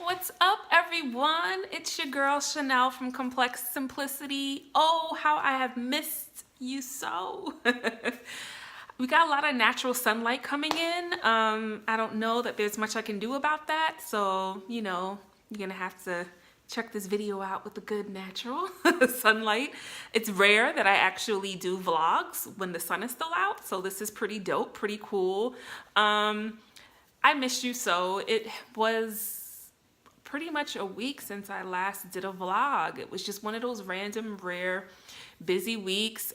What's up, everyone? It's your girl Chanel from Complex Simplicity. Oh, how I have missed you so. We got a lot of natural sunlight coming in. I don't know that there's much I can do about that, so you're gonna have to check this video out with the good natural sunlight. It's rare that I actually do vlogs when the sun is still out, so this is pretty dope, pretty cool. I missed you so. It was pretty much a week since I last did a vlog. It was just one of those random, rare, busy weeks.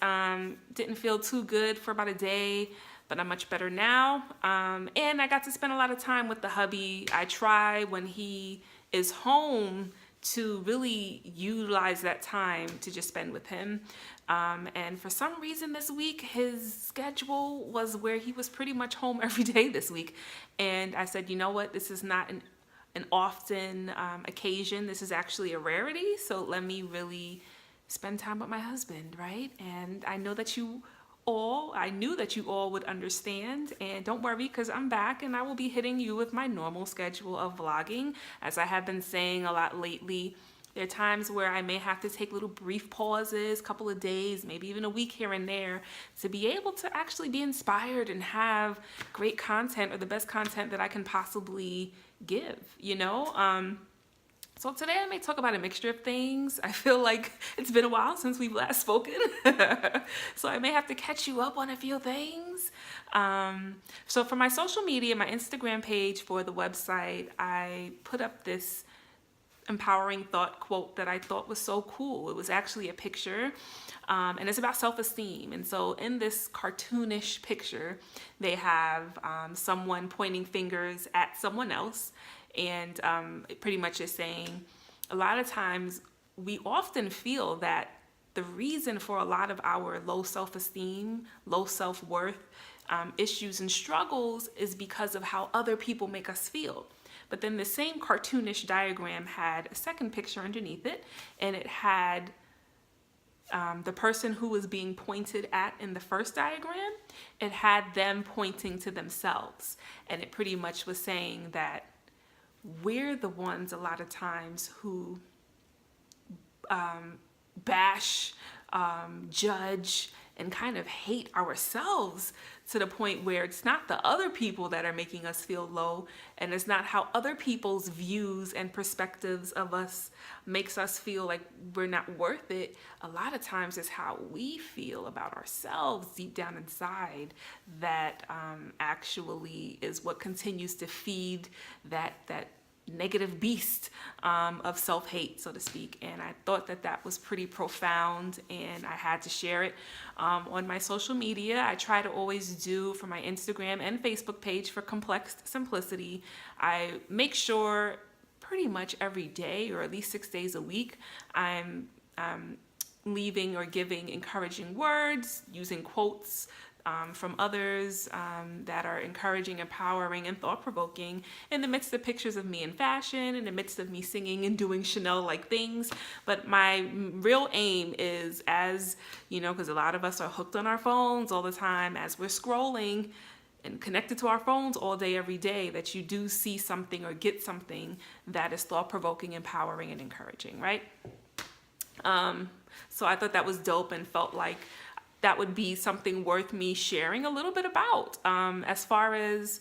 Didn't feel too good for about a day, but I'm much better now. And I got to spend a lot of time with the hubby. I try when he is home to really utilize that time to just spend with him. And for some reason this week, his schedule was where he was pretty much home every day this week. And I said, you know what, this is not an often occasion. This is actually a rarity. So let me really spend time with my husband, right? And I knew that you all would understand, and don't worry because I'm back and I will be hitting you with my normal schedule of vlogging. As I have been saying a lot lately, there are times where I may have to take little brief pauses, couple of days, maybe even a week here and there, to be able to actually be inspired and have great content, or the best content that I can possibly give, So today I may talk about a mixture of things. I feel like it's been a while since we've last spoken. So I may have to catch you up on a few things. So for my social media, my Instagram page for the website, I put up this empowering thought quote that I thought was so cool. It was actually a picture, and it's about self-esteem. And so in this cartoonish picture, they have someone pointing fingers at someone else, and it pretty much is saying a lot of times we often feel that the reason for a lot of our low self-esteem, low self-worth issues and struggles is because of how other people make us feel. But then the same cartoonish diagram had a second picture underneath it, and it had the person who was being pointed at in the first diagram, it had them pointing to themselves. And it pretty much was saying that we're the ones a lot of times who bash, judge, and kind of hate ourselves to the point where it's not the other people that are making us feel low, and it's not how other people's views and perspectives of us makes us feel like we're not worth it. A lot of times it's how we feel about ourselves deep down inside that actually is what continues to feed that negative beast of self-hate, so to speak. And I thought that that was pretty profound, and I had to share it on my social media. I try to always do for my Instagram and Facebook page for Complex Simplicity. I make sure pretty much every day, or at least 6 days a week, I'm leaving or giving encouraging words, using quotes from others that are encouraging, empowering, and thought-provoking, in the midst of pictures of me in fashion, in the midst of me singing and doing Chanel-like things. But my real aim is, as because a lot of us are hooked on our phones all the time, as we're scrolling and connected to our phones all day, every day, that you do see something or get something that is thought-provoking, empowering, and encouraging, right? So I thought that was dope and felt like that would be something worth me sharing a little bit about. As far as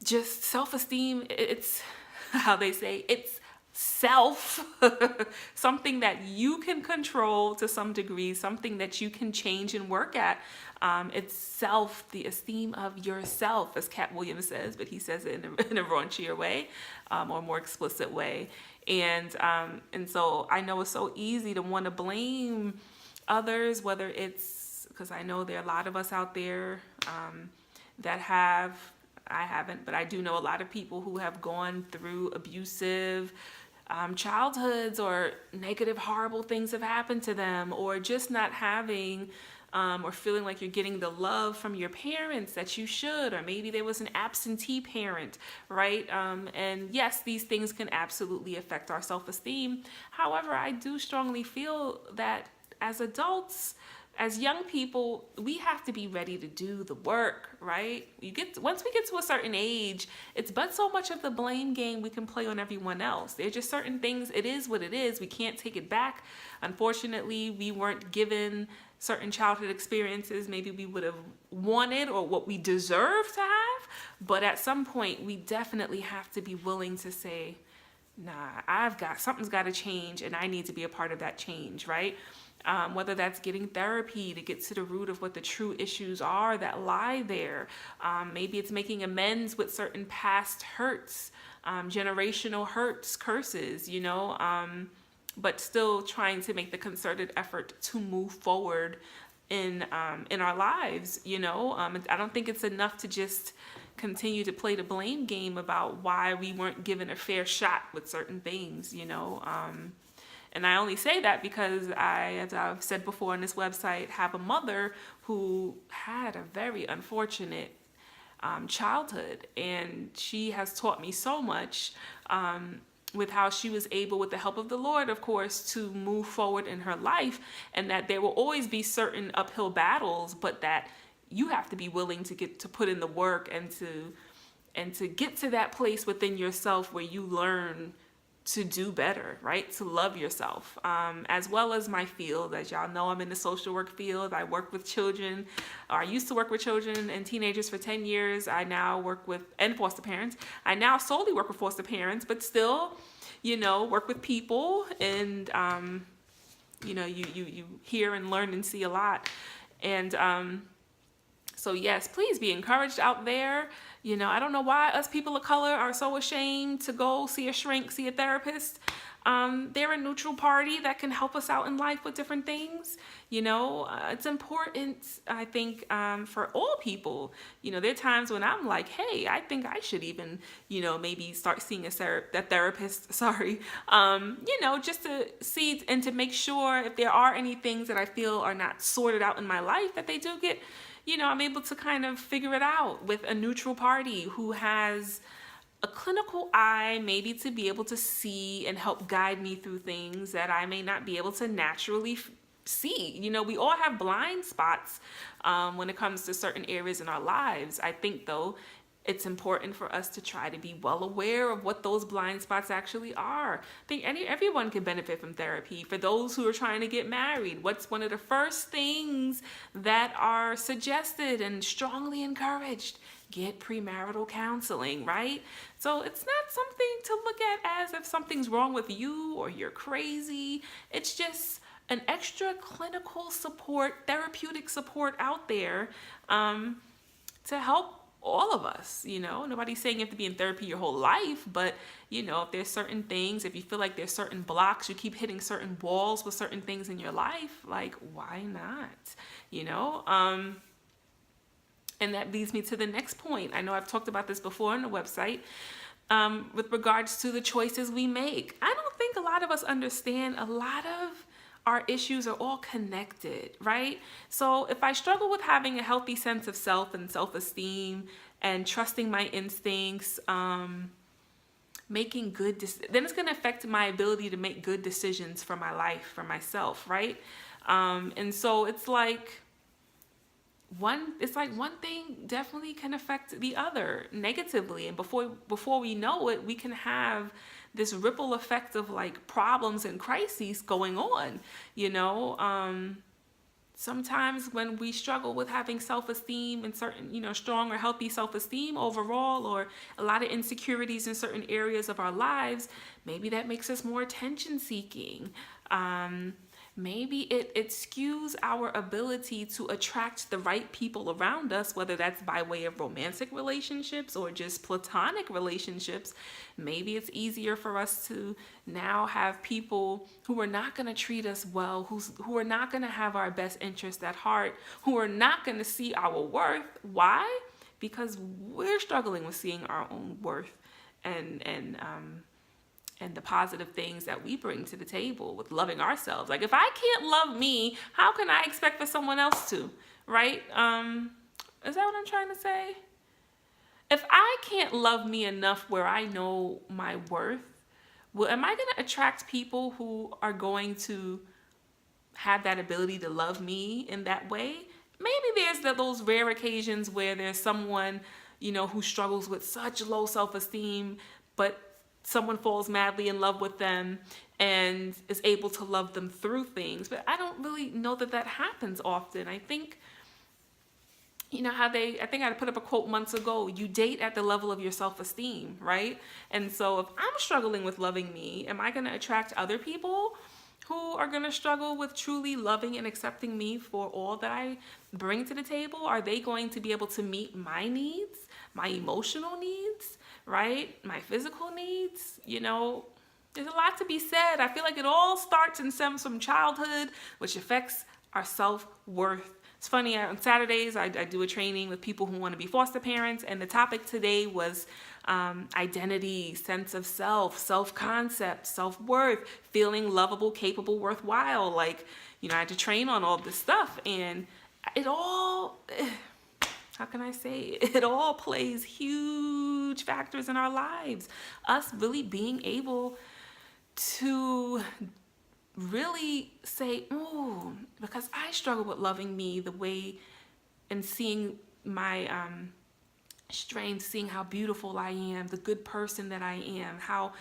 just self-esteem, it's how they say, it's self, something that you can control to some degree, something that you can change and work at. It's self, the esteem of yourself, as Cat Williams says, but he says it in a raunchier way, or more explicit way. And so I know it's so easy to want to blame others, whether it's because I know there are a lot of us out there that I haven't, but I do know a lot of people who have gone through abusive childhoods, or negative, horrible things have happened to them, or just not having or feeling like you're getting the love from your parents that you should, or maybe there was an absentee parent, right? And yes, these things can absolutely affect our self-esteem. However, I do strongly feel that as adults, as young people, we have to be ready to do the work, right? Once we get to a certain age, it's but so much of the blame game we can play on everyone else. There's just certain things, it is what it is. We can't take it back. Unfortunately, we weren't given certain childhood experiences maybe we would have wanted or what we deserve to have. But at some point, we definitely have to be willing to say, nah, something's got to change, and I need to be a part of that change, right? Whether that's getting therapy to get to the root of what the true issues are that lie there. Maybe it's making amends with certain past hurts, generational hurts, curses, but still trying to make the concerted effort to move forward in our lives. I don't think it's enough to just continue to play the blame game about why we weren't given a fair shot with certain things. And I only say that because as I've said before on this website, have a mother who had a very unfortunate childhood, and she has taught me so much with how she was able, with the help of the Lord, of course, to move forward in her life, and that there will always be certain uphill battles, but that you have to be willing to put in the work and to get to that place within yourself where you learn to do better, right? To love yourself, as well as my field. As y'all know, I'm in the social work field. I work with children, or I used to work with children and teenagers for 10 years. I now work with, and foster parents. I now solely work with foster parents, but still, work with people, and, you hear and learn and see a lot. And, so yes, please be encouraged out there. I don't know why us people of color are so ashamed to go see a shrink, see a therapist. They're a neutral party that can help us out in life with different things. It's important, I think, for all people. There are times when I'm like, hey, I think I should even, maybe start seeing a therapist, sorry, just to see and to make sure if there are any things that I feel are not sorted out in my life, that they do get, I'm able to kind of figure it out with a neutral party who has a clinical eye, maybe to be able to see and help guide me through things that I may not be able to naturally see. We all have blind spots when it comes to certain areas in our lives. I think, though, it's important for us to try to be well aware of what those blind spots actually are. I think everyone can benefit from therapy. For those who are trying to get married, what's one of the first things that are suggested and strongly encouraged? Get premarital counseling, right? So it's not something to look at as if something's wrong with you or you're crazy. It's just an extra clinical support, therapeutic support out there to help all of us. Nobody's saying you have to be in therapy your whole life, but if there's certain things, if you feel like there's certain blocks, you keep hitting certain walls with certain things in your life, like, why not? And that leads me to the next point. I know I've talked about this before on the website, with regards to the choices we make. I don't think a lot of us understand a lot of our issues are all connected, right? So if I struggle with having a healthy sense of self and self-esteem and trusting my instincts, making good then it's going to affect my ability to make good decisions for my life, for myself, right? And so it's like one thing definitely can affect the other negatively, and before we know it, we can have this ripple effect of like problems and crises going on. Sometimes when we struggle with having self-esteem and certain, strong or healthy self-esteem overall, or a lot of insecurities in certain areas of our lives, maybe that makes us more attention seeking. Maybe it skews our ability to attract the right people around us, whether that's by way of romantic relationships or just platonic relationships. Maybe it's easier for us to now have people who are not going to treat us well, who are not going to have our best interest at heart, who are not going to see our worth. Why? Because we're struggling with seeing our own worth and the positive things that we bring to the table with loving ourselves. Like, if I can't love me, how can I expect for someone else to, right? Is that what I'm trying to say? If I can't love me enough where I know my worth, am I going to attract people who are going to have that ability to love me in that way. Maybe there's those rare occasions where there's someone, who struggles with such low self-esteem, but someone falls madly in love with them and is able to love them through things. But I don't really know that happens often. I think, I think I put up a quote months ago, you date at the level of your self-esteem, right? And so if I'm struggling with loving me, am I going to attract other people who are going to struggle with truly loving and accepting me for all that I bring to the table? Are they going to be able to meet my needs, my emotional needs, right? My physical needs? There's a lot to be said. I feel like it all starts and stems from childhood, which affects our self-worth. It's funny, on Saturdays, I do a training with people who want to be foster parents, and the topic today was identity, sense of self, self-concept, self-worth, feeling lovable, capable, worthwhile. I had to train on all this stuff, and it all, how can I say it all plays huge factors in our lives. Us really being able to really say, oh, because I struggle with loving me the way and seeing my strengths, seeing how beautiful I am, the good person that I am, how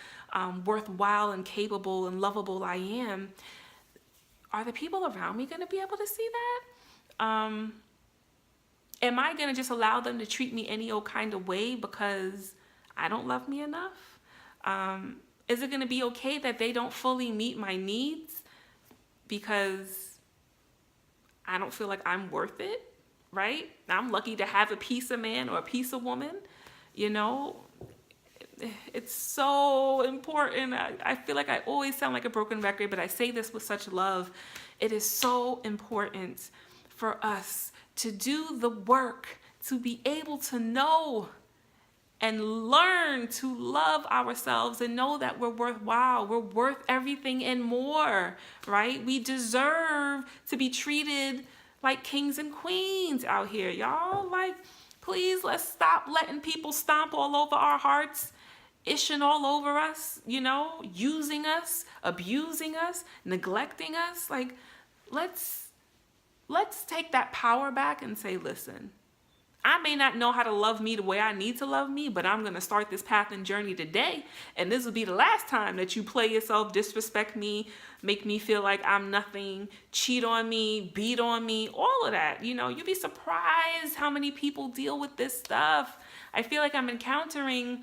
worthwhile and capable and lovable I am. Are the people around me going to be able to see that? Am I going to just allow them to treat me any old kind of way because I don't love me enough? Is it going to be okay that they don't fully meet my needs because I don't feel like I'm worth it, right? I'm lucky to have a piece of man or a piece of woman, It's so important. I feel like I always sound like a broken record, but I say this with such love. It is so important for us to do the work, to be able to know and learn to love ourselves and know that we're worthwhile. We're worth everything and more, right? We deserve to be treated like kings and queens out here, y'all. Please, let's stop letting people stomp all over our hearts, ishing all over us, using us, abusing us, neglecting us. Let's take that power back and say, listen, I may not know how to love me the way I need to love me, but I'm going to start this path and journey today. And this will be the last time that you play yourself, disrespect me, make me feel like I'm nothing, cheat on me, beat on me, all of that. You'd be surprised how many people deal with this stuff. I feel like I'm encountering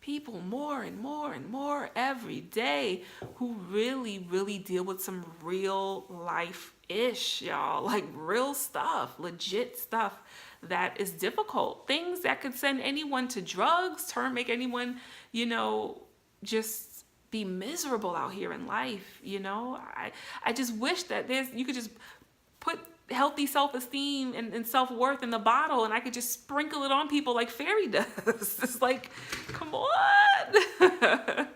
people more and more and more every day who really, really deal with some real life-ish, y'all. Real stuff, legit stuff that is difficult. Things that could send anyone to drugs, make anyone, just be miserable out here in life. I just wish that you could just put healthy self-esteem and self-worth in the bottle and I could just sprinkle it on people like fairy dust. It's come on.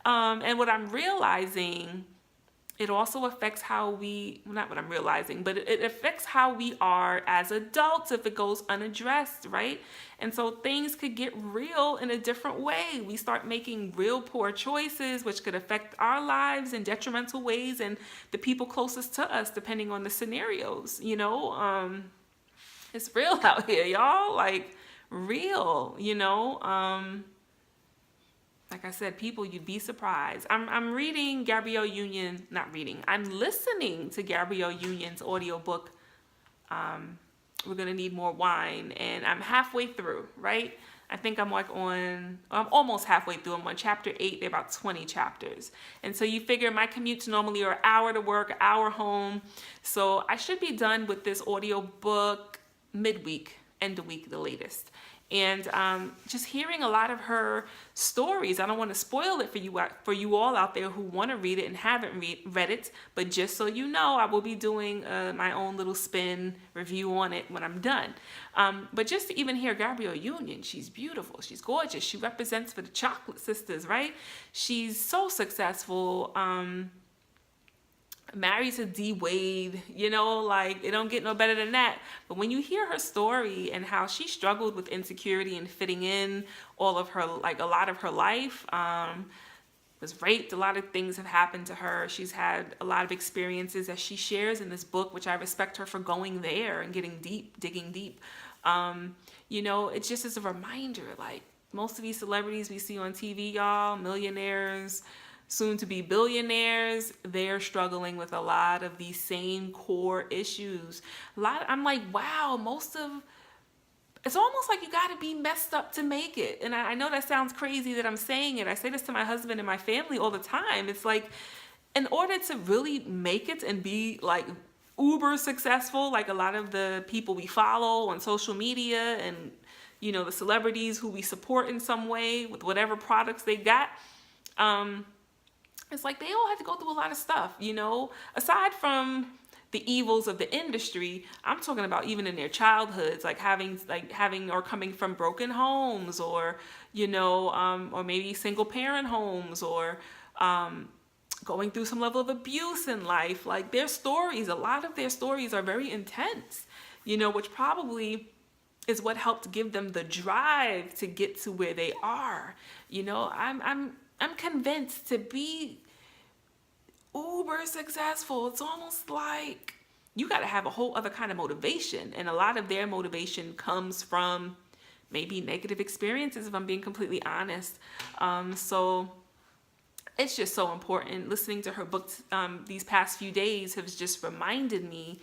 And what I'm realizing, it also affects how not what I'm realizing, but it affects how we are as adults if it goes unaddressed, right? And so things could get real in a different way. We start making real poor choices, which could affect our lives in detrimental ways and the people closest to us, depending on the scenarios, It's real out here, y'all, real, Like I said, people, you'd be surprised. I'm reading Gabrielle Union, I'm listening to Gabrielle Union's audiobook, We're Gonna Need More Wine, and I'm halfway through, right? I think I'm almost halfway through. I'm on chapter 8, there are about 20 chapters. And so you figure my commutes normally are an hour to work, an hour home. So I should be done with this audiobook midweek, end of week, the latest. And just hearing a lot of her stories. I don't want to spoil it for you all out there who want to read it and haven't read it. But just so you know, I will be doing my own little spin review on it when I'm done. But just to even hear Gabrielle Union, she's beautiful. She's gorgeous. She represents for the Chocolate Sisters, right? She's so successful. Married to D. Wade, it don't get no better than that. But when you hear her story and how she struggled with insecurity and fitting in all of her, a lot of her life, was raped. A lot of things have happened to her. She's had a lot of experiences that she shares in this book, which I respect her for going there and getting deep, digging deep. You know, it just is a reminder, like most of these celebrities we see on TV, y'all, millionaires, soon to be billionaires, they're struggling with a lot of these same core issues. I'm like, wow, it's almost like you got to be messed up to make it. And I know that sounds crazy that I'm saying it. I say this to my husband and my family all the time. It's like, in order to really make it and be like uber successful, like a lot of the people we follow on social media and, you know, the celebrities who we support in some way with whatever products they got, it's like they all have to go through a lot of stuff, you know, aside from the evils of the industry. I'm talking about even in their childhoods, like having or coming from broken homes, or, you know, or maybe single parent homes, or going through some level of abuse in life. Like their stories, a lot of their stories are very intense, you know, which probably is what helped give them the drive to get to where they are. You know, I'm convinced to be uber successful, it's almost like you got to have a whole other kind of motivation. And a lot of their motivation comes from maybe negative experiences, if I'm being completely honest. So it's just so important. Listening to her book these past few days has just reminded me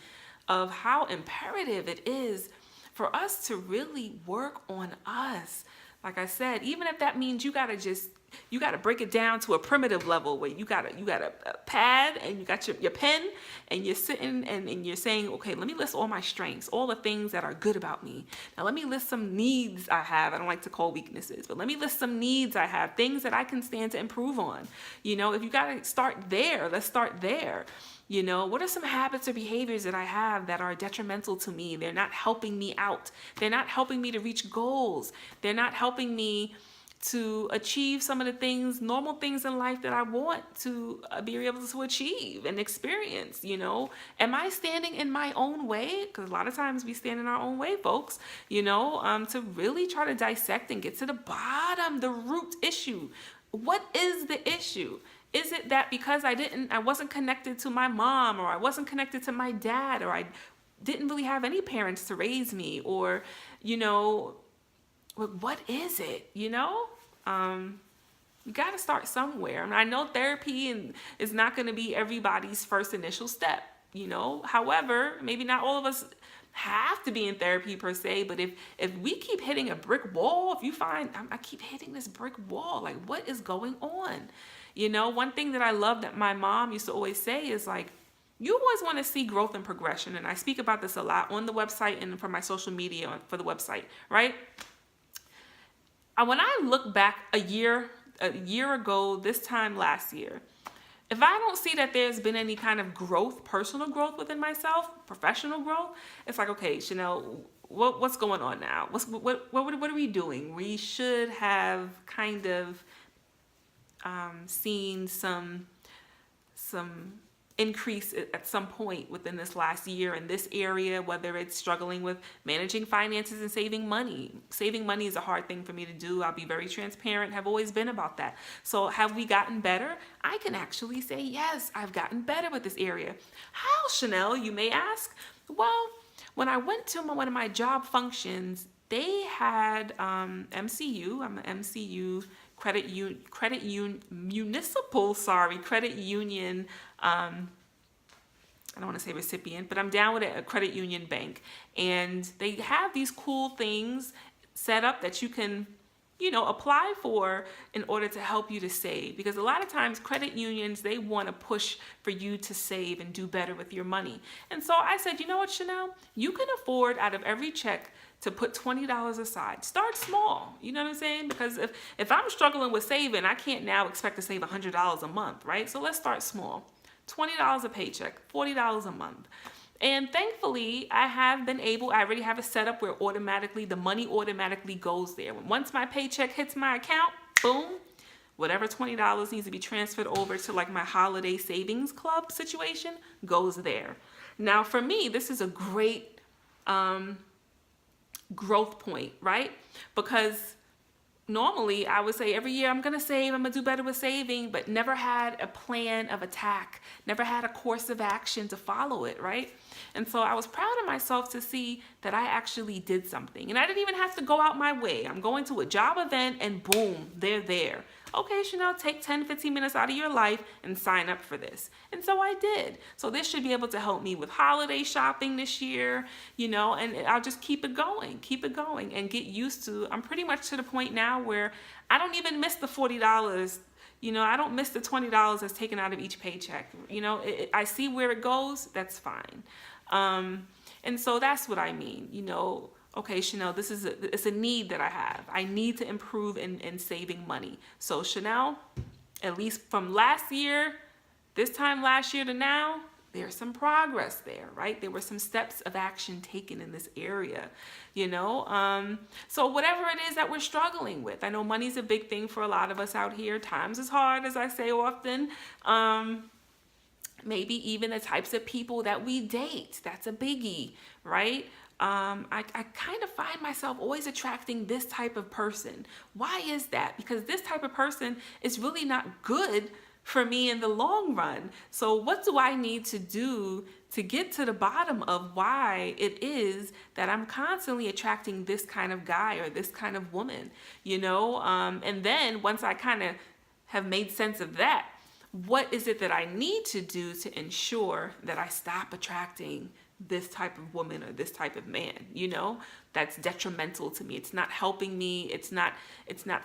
of how imperative it is for us to really work on us. Like I said, even if that means you got to break it down to a primitive level where you got a pad and you got your pen and you're sitting and you're saying, okay, let me list all my strengths, all the things that are good about me. Now let me list some needs I have. I don't like to call weaknesses, but let me list some needs I have, things that I can stand to improve on. You know, if you got to start there, let's start there. You know, what are some habits or behaviors that I have that are detrimental to me? They're not helping me out. They're not helping me to reach goals. They're not helping me to achieve some of the things, normal things in life that I want to be able to achieve and experience. You know, am I standing in my own way? Because a lot of times we stand in our own way, folks, you know, to really try to dissect and get to the bottom, the root issue. What is the issue? Is it that because I wasn't connected to my mom, or I wasn't connected to my dad, or I didn't really have any parents to raise me, or, you know, what is it, you know? You got to start somewhere. I mean, I know therapy is not going to be everybody's first initial step, you know? However, maybe not all of us have to be in therapy per se, but if we keep hitting a brick wall, if you find I keep hitting this brick wall, like what is going on? You know, one thing that I love that my mom used to always say is like, you always want to see growth and progression. And I speak about this a lot on the website and for my social media for the website, right? When I look back a year ago, this time last year, if I don't see that there's been any kind of growth, personal growth within myself, professional growth, it's like, okay, Chanel, what's going on now? What are we doing? We should have kind of seen some increase at some point within this last year in this area, whether it's struggling with managing finances and saving money. Saving money is a hard thing for me to do. I'll be very transparent, have always been about that. So have we gotten better? I can actually say, yes, I've gotten better with this area. How, Chanel, you may ask? Well, when I went to one of my job functions, they had MCU, I'm an MCU, credit union, I don't want to say recipient, but I'm down with a credit union bank. And they have these cool things set up that you can, you know, apply for in order to help you to save. Because a lot of times credit unions, they want to push for you to save and do better with your money. And so I said, you know what, Chanel, you can afford out of every check to put $20 aside. Start small, you know what I'm saying? Because if I'm struggling with saving, I can't now expect to save $100 a month, right? So let's start small. $20 a paycheck, $40 a month. And thankfully, I already have it set up where the money automatically goes there. Once my paycheck hits my account, boom, whatever $20 needs to be transferred over to like my holiday savings club situation goes there. Now for me, this is a great growth point, right? Because normally I would say every year I'm going to save, I'm going to do better with saving, but never had a plan of attack, never had a course of action to follow it, right? And so I was proud of myself to see that I actually did something. And I didn't even have to go out my way. I'm going to a job event and boom, they're there. Okay, Chanel, take 10, 15 minutes out of your life and sign up for this. And so I did. So this should be able to help me with holiday shopping this year, and I'll just keep it going and get used to. I'm pretty much to the point now where I don't even miss the $40. I don't miss the $20 that's taken out of each paycheck. I see where it goes, that's fine. And so that's what I mean, okay, Chanel, it's a need that I have. I need to improve in saving money. So Chanel, at least from this time last year to now, there's some progress there, right? There were some steps of action taken in this area, So whatever it is that we're struggling with, I know money's a big thing for a lot of us out here. Times is hard, as I say often. Maybe even the types of people that we date. That's a biggie, right? I kind of find myself always attracting this type of person. Why is that? Because this type of person is really not good for me in the long run. So what do I need to do to get to the bottom of why it is that I'm constantly attracting this kind of guy or this kind of woman, And then once I kind of have made sense of that, what is it that I need to do to ensure that I stop attracting this type of woman or this type of man, that's detrimental to me. It's not helping me. It's not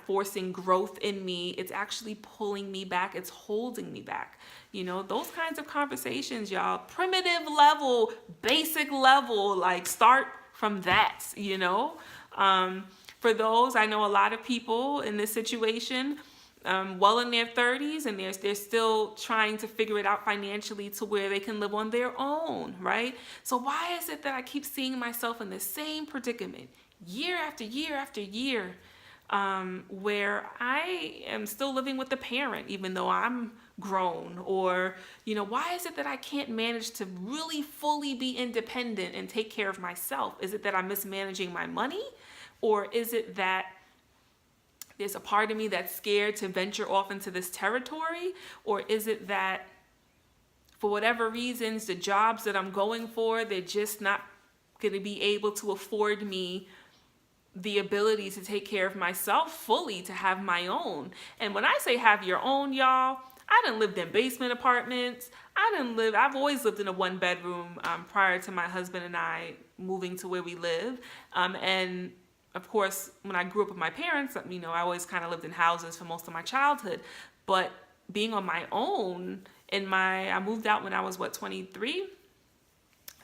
forcing growth in me. It's actually pulling me back. It's holding me back. Those kinds of conversations, y'all, primitive level, basic level, like start from that, For those, I know a lot of people in this situation, well in their 30s, and they're still trying to figure it out financially to where they can live on their own, right? So why is it that I keep seeing myself in the same predicament year after year after year, where I am still living with the parent even though I'm grown? Or, why is it that I can't manage to really fully be independent and take care of myself? Is it that I'm mismanaging my money? Or is it that there's a part of me that's scared to venture off into this territory? Or is it that for whatever reasons, the jobs that I'm going for, they're just not going to be able to afford me the ability to take care of myself fully, to have my own? And when I say have your own, y'all, I done lived in basement apartments. I've always lived in a 1-bedroom prior to my husband and I moving to where we live. And of course, when I grew up with my parents, I always kind of lived in houses for most of my childhood. But being on my own, I moved out when I was, 23?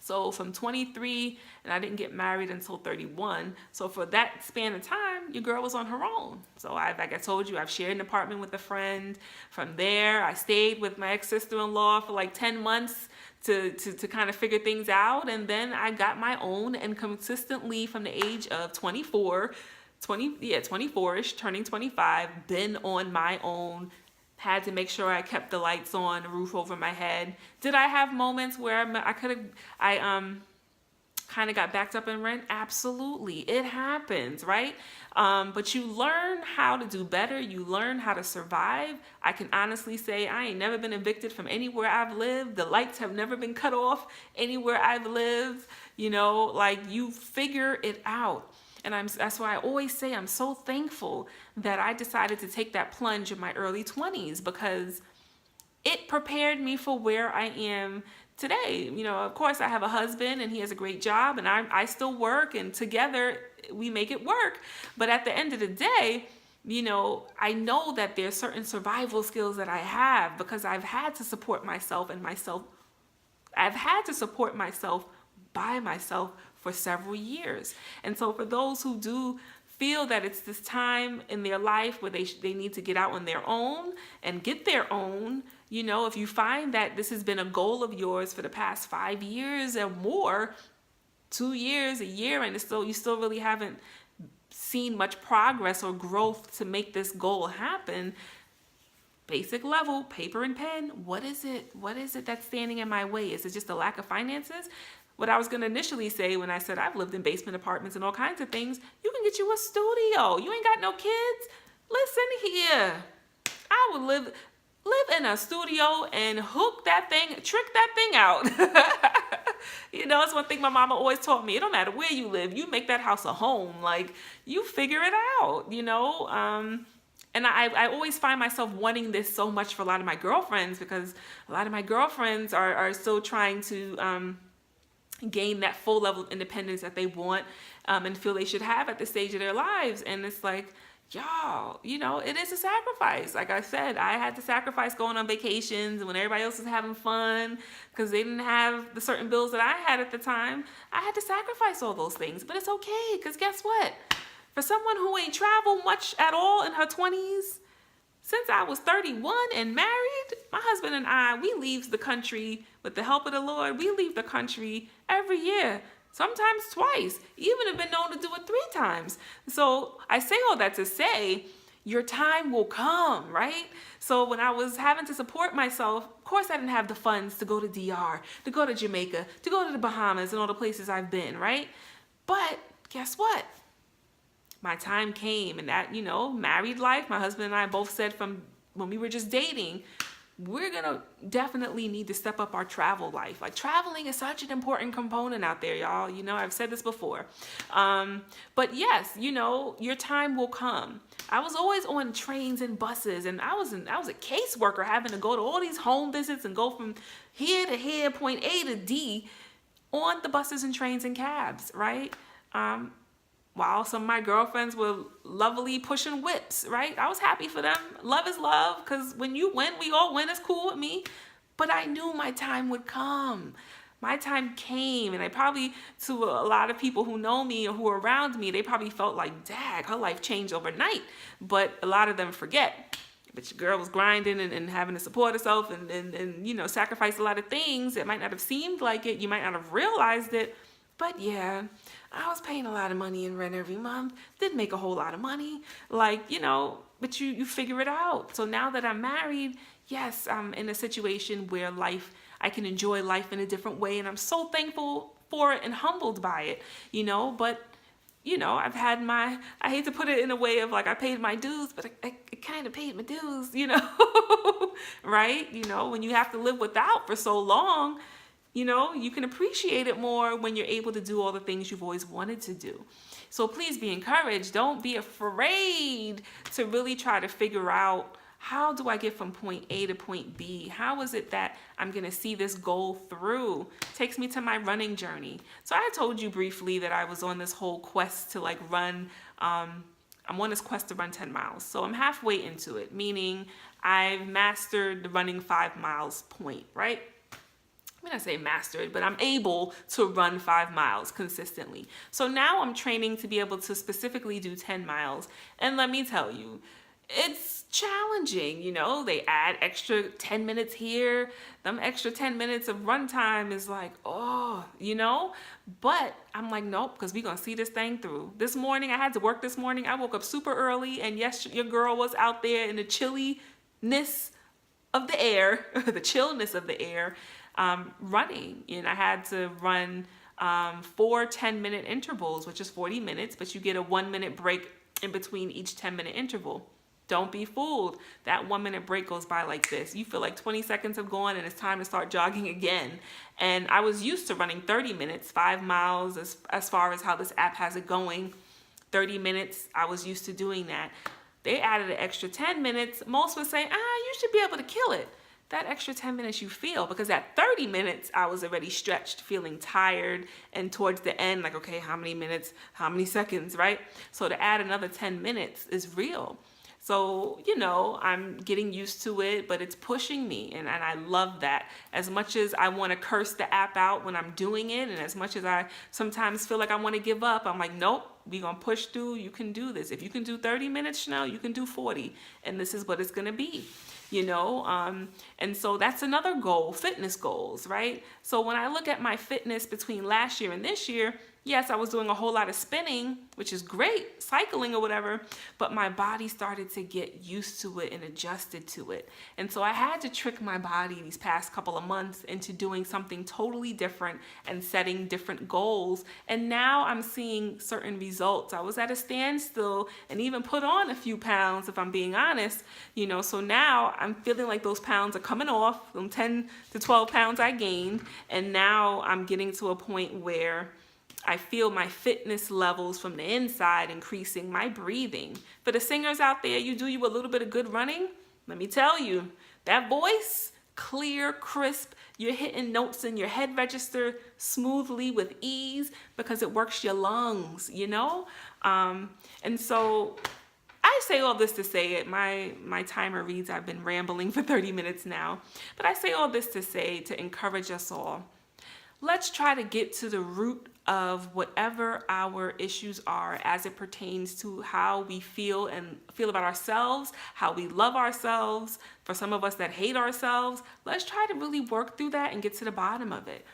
So from 23, and I didn't get married until 31. So for that span of time, your girl was on her own. So like I told you, I've shared an apartment with a friend. From there, I stayed with my ex-sister-in-law for like 10 months to kind of figure things out. And then I got my own, and consistently from the age of 24-ish, turning 25, been on my own. Had to make sure I kept the lights on, the roof over my head. Did I have moments where I kind of got backed up in rent? Absolutely. It happens, right? But you learn how to do better. You learn how to survive. I can honestly say I ain't never been evicted from anywhere I've lived. The lights have never been cut off anywhere I've lived. You figure it out. And that's why I always say I'm so thankful that I decided to take that plunge in my early 20s, because it prepared me for where I am today. Of course, I have a husband and he has a great job, and I still work, and together we make it work. But at the end of the day, I know that there's certain survival skills that I have because I've had to support myself I've had to support myself by myself for several years. And so for those who do feel that it's this time in their life where they need to get out on their own and get their own, if you find that this has been a goal of yours for the past 5 years or more, 2 years, a year, and you still really haven't seen much progress or growth to make this goal happen, basic level, paper and pen, what is it? What is it that's standing in my way? Is it just a lack of finances? What I was going to initially say when I said I've lived in basement apartments and all kinds of things, you can can get you a studio. You ain't got no kids. Listen here. I would live in a studio and hook that thing, trick that thing out. You know, it's one thing my mama always taught me. It don't matter where you live. You make that house a home. Like, you figure it out, you know? And I always find myself wanting this so much for a lot of my girlfriends, because a lot of my girlfriends are still trying to gain that full level of independence that they want and feel they should have at this stage of their lives. And it's like, y'all, you know, it is a sacrifice. Like I said, I had to sacrifice going on vacations when everybody else was having fun because they didn't have the certain bills that I had at the time. I had to sacrifice all those things, but it's okay, because guess what? For someone who ain't traveled much at all in her 20s, since I was 31 and married, my husband and I, we leave the country with the help of the Lord. We leave the country every year. Sometimes twice, even have been known to do it 3 times. So I say all that to say, your time will come, right? So when I was having to support myself, of course I didn't have the funds to go to DR, to go to Jamaica, to go to the Bahamas and all the places I've been, right? But guess what? My time came, and that, you know, married life, my husband and I both said from when we were just dating, we're gonna definitely need to step up our travel life. Like, traveling is such an important component out there, y'all. You know, I've said this before. But yes, you know, your time will come. I was always on trains and buses, and I was a caseworker, having to go to all these home visits and go from here to here, point A to D, on the buses and trains and cabs, right? While some of my girlfriends were lovely pushing whips, right? I was happy for them. Love is love, because when you win, we all win. It's cool with me. But I knew my time would come. My time came, and I probably, to a lot of people who know me or who are around me, they probably felt like, dag, her life changed overnight. But a lot of them forget. But your girl was grinding and having to support herself and you know, sacrifice a lot of things. It might not have seemed like it. You might not have realized it. But yeah, I was paying a lot of money in rent every month. Didn't make a whole lot of money. Like, you know, but you figure it out. So now that I'm married, yes, I'm in a situation where I can enjoy life in a different way. And I'm so thankful for it and humbled by it, you know. But, you know, I've had I hate to put it in a way of like I paid my dues, but I kind of paid my dues, you know, right? You know, when you have to live without for so long, you know, you can appreciate it more when you're able to do all the things you've always wanted to do. So please be encouraged. Don't be afraid to really try to figure out, how do I get from point A to point B? How is it that I'm going to see this goal through? Takes me to my running journey. So I told you briefly that I was on this whole quest to like run. I'm on this quest to run 10 miles. So I'm halfway into it, meaning I've mastered the running 5 miles point, right? I mean, I say mastered, but I'm able to run 5 miles consistently. So now I'm training to be able to specifically do 10 miles. And let me tell you, it's challenging. You know, they add extra 10 minutes here. Them extra 10 minutes of run time is like, oh, you know, but I'm like, nope, because we're going to see this thing through. This morning, I had to work this morning. I woke up super early, and yes, your girl was out there in the chilliness of the air, the chillness of the air, running. And I had to run 4 10-minute intervals, which is 40 minutes, but you get a 1-minute break in between each 10-minute interval. Don't be fooled. That 1-minute break goes by like this. You feel like 20 seconds have gone and it's time to start jogging again. And I was used to running 30 minutes, 5 miles, as far as how this app has it going. 30 minutes, I was used to doing that. They added an extra 10 minutes. Most would say, you should be able to kill it. That extra 10 minutes you feel, because at 30 minutes, I was already stretched, feeling tired, and towards the end, like, okay, how many minutes, how many seconds, right? So to add another 10 minutes is real. So, you know, I'm getting used to it, but it's pushing me, and I love that. As much as I want to curse the app out when I'm doing it, and as much as I sometimes feel like I want to give up, I'm like, nope, we're going to push through. You can do this. If you can do 30 minutes, Chanel, you can do 40, and this is what it's going to be. You know, and so that's another goal, fitness goals, right? So when I look at my fitness between last year and this year, Yes, I was doing a whole lot of spinning, which is great, cycling or whatever, but my body started to get used to it and adjusted to it. And so I had to trick my body these past couple of months into doing something totally different and setting different goals. And now I'm seeing certain results. I was at a standstill and even put on a few pounds, if I'm being honest, so now I'm feeling like those pounds are coming off, from 10 to 12 pounds I gained. And now I'm getting to a point where I feel my fitness levels from the inside increasing, my breathing. For the singers out there, you do a little bit of good running. Let me tell you, that voice, clear, crisp, you're hitting notes in your head register smoothly with ease because it works your lungs, And so I say all this to say it. My timer reads I've been rambling for 30 minutes now. But I say all this to say, to encourage us all. Let's try to get to the root of whatever our issues are as it pertains to how we feel about ourselves, how we love ourselves. For some of us that hate ourselves, let's try to really work through that and get to the bottom of it.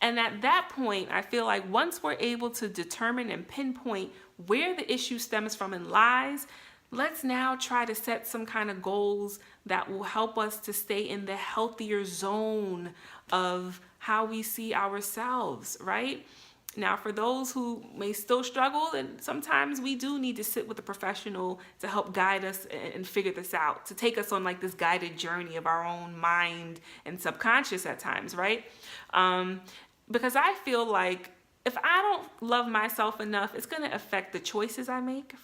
And at that point, I feel like once we're able to determine and pinpoint where the issue stems from and lies, let's now try to set some kind of goals that will help us to stay in the healthier zone of how we see ourselves, right? Now, for those who may still struggle, and sometimes we do need to sit with a professional to help guide us and figure this out, to take us on like this guided journey of our own mind and subconscious at times, right? Because I feel like if I don't love myself enough, it's going to affect the choices I make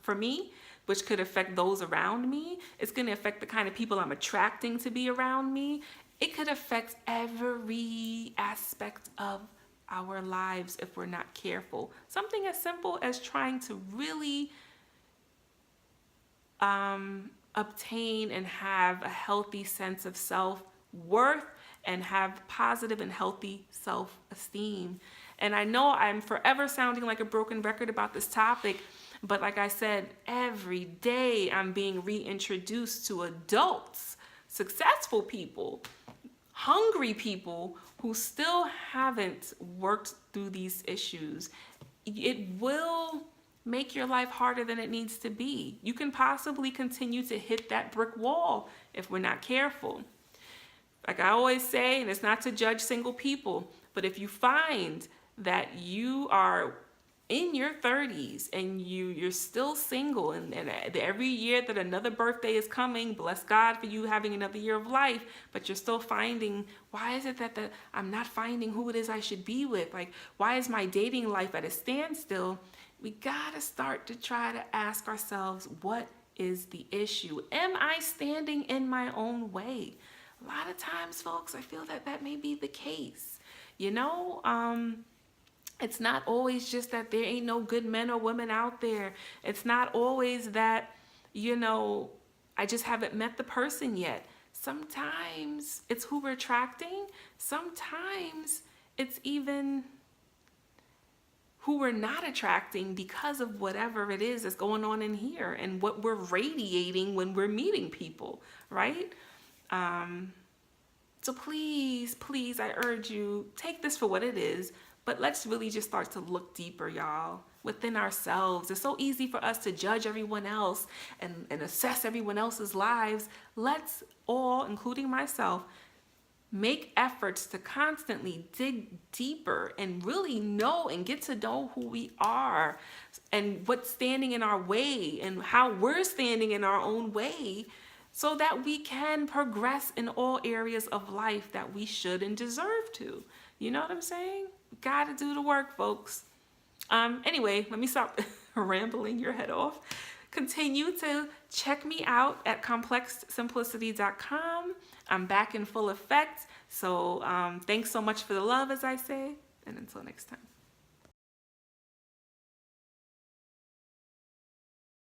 for me, which could affect those around me. It's going to affect the kind of people I'm attracting to be around me. It could affect every aspect of our lives if we're not careful. Something as simple as trying to really obtain and have a healthy sense of self-worth and have positive and healthy self-esteem. And I know I'm forever sounding like a broken record about this topic, but like I said, every day I'm being reintroduced to adults, successful people, hungry people who still haven't worked through these issues. It will make your life harder than it needs to be. You can possibly continue to hit that brick wall if we're not careful. Like I always say, and it's not to judge single people, but if you find that you are in your 30s and you're still single, and every year that another birthday is coming, bless God for you having another year of life, but you're still finding, why is it that I'm not finding who it is I should be with? Like, why is my dating life at a standstill? We gotta start to try to ask ourselves, what is the issue? Am I standing in my own way? A lot of times, folks, I feel that may be the case. It's not always just that there ain't no good men or women out there. It's not always that, I just haven't met the person yet. Sometimes it's who we're attracting. Sometimes it's even who we're not attracting because of whatever it is that's going on in here and what we're radiating when we're meeting people, right? So please, I urge you, take this for what it is. But let's really just start to look deeper, y'all, within ourselves. It's so easy for us to judge everyone else and assess everyone else's lives. Let's all, including myself, make efforts to constantly dig deeper and really know and get to know who we are and what's standing in our way and how we're standing in our own way, so that we can progress in all areas of life that we should and deserve to. You know what I'm saying? Gotta do the work, folks. Anyway, let me stop rambling your head off. Continue to check me out at complexsimplicity.com. I'm back in full effect. So thanks so much for the love, as I say. And until next time.